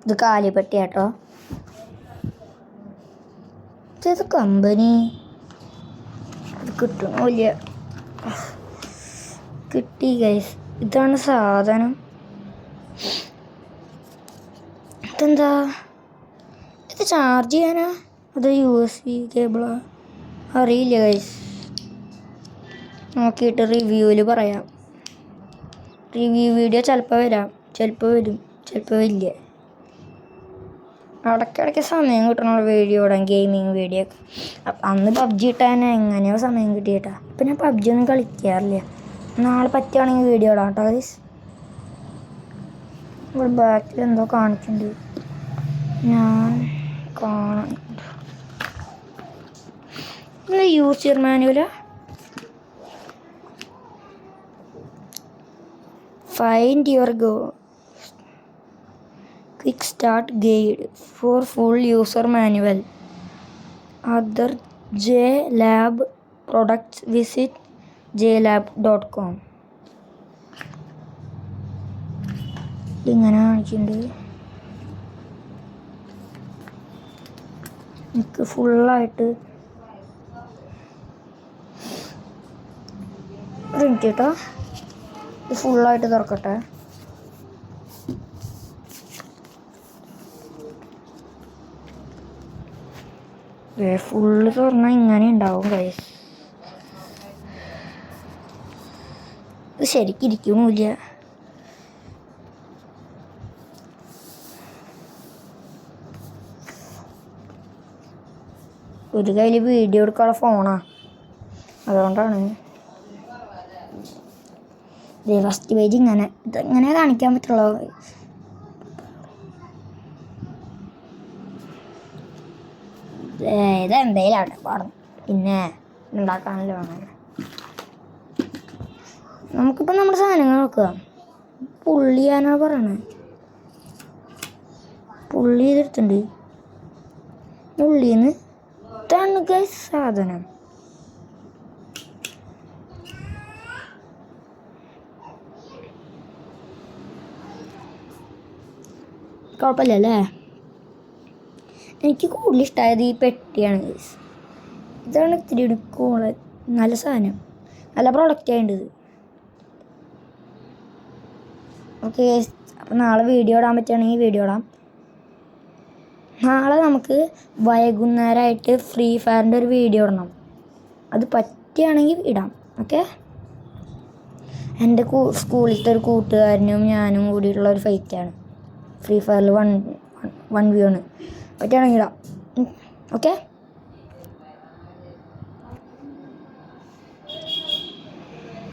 ഇത് കാലിപ്പട്ടി കേട്ടോ. ഇത് കമ്പനി ഇത് കിട്ടണില്ല. കിട്ടി ഗൈസ്. ഇതാണ് സാധനം. ഇതെന്താ? ഇത് ചാർജ് ചെയ്യാനാ അത് USB കേബിളാ? അറിയില്ല ഗൈസ്. നോക്കിയിട്ട് റിവ്യൂവിൽ പറയാം. റിവ്യൂ വീഡിയോ ചിലപ്പോൾ വരാം, ചിലപ്പോൾ വരും, ചിലപ്പോൾ വരില്ല. ഇടയ്ക്കിടയ്ക്ക് സമയം കിട്ടണുള്ള വീഡിയോ ഇടാൻ, ഗെയിമിങ് വീഡിയോ ഒക്കെ. അന്ന് PUBG ഇട്ടാൻ എങ്ങനെയോ സമയം കിട്ടിയിട്ടാ. ഇപ്പം ഞാൻ PUBG ഒന്നും കളിക്കാറില്ല. നാളെ പറ്റുകയാണെങ്കിൽ വീഡിയോ ഇടാം കേട്ടോ ഗൈസ്. ഇവിടെ ബാക്കിൽ എന്തോ കാണിക്കുന്നുണ്ട്, ഞാൻ കാണാൻ. User മാനുവലാ? Find your goal. Quick start guide for full user manual. Other JLab products visit jlab.com. ഇങ്ങനെ കാണിക്കുന്നുണ്ട്. എനിക്ക് ഫുള്ളായിട്ട് കേട്ടോ. ഇത് ഫുള്ളായിട്ട് തുറക്കട്ടെ. ഫുള്ള് തുറന്നാൽ ഇങ്ങനെ ഉണ്ടാവും ഗൈസ്. ഇത് ശരിക്കിരിക്കുമില്ല. ഒരു കയ്യിൽ വീഡിയോ എടുക്കാനുള്ള ഫോണാ, അതുകൊണ്ടാണ്. ഫസ്റ്റ് പേജ് ഇതെങ്ങനെ കാണിക്കാൻ പറ്റുള്ളൂ. ഇതെന്തേലാണ് പാടും, പിന്നെ ഉണ്ടാക്കാനല്ലോ അങ്ങനെ. നമുക്കിപ്പോൾ നമ്മുടെ സാധനങ്ങൾ നോക്കുക. പുള്ളി ചെയ്യാനാ പറയണേ. പുള്ളി ചെയ്തെടുത്തുണ്ട്. ഉള്ളിന്ന് ഇതാണ് ഗൈസ് സാധനം. കുഴപ്പമില്ലല്ലേ? എനിക്ക് കൂടുതൽ ഇഷ്ടമായത് ഈ പെട്ടിയാണ് ഗൈസ്. ഇതാണ് ഇത്തിരി എടുക്കുള്ള നല്ല സാധനം, നല്ല പ്രൊഡക്റ്റ് ആയിട്ടത്. ഓക്കെ ഗൈസ്, അപ്പം നാളെ വീഡിയോ ഇടാൻ പറ്റുകയാണെങ്കിൽ വീഡിയോ ഇടാം. നാളെ നമുക്ക് വൈകുന്നേരമായിട്ട് ഫ്രീ ഫയറിൻ്റെ ഒരു വീഡിയോ ഇടണം. അത് പറ്റുകയാണെങ്കിൽ ഇടാം. ഓക്കെ, എൻ്റെ സ്കൂളിലത്തെ ഒരു കൂട്ടുകാരനും ഞാനും കൂടിയിട്ടുള്ള ഒരു ഫൈറ്റാണ്. ഫ്രീ ഫയറിൽ 1v1 പറ്റുകയാണെങ്കിൽ ഇടാം. ഓക്കെ.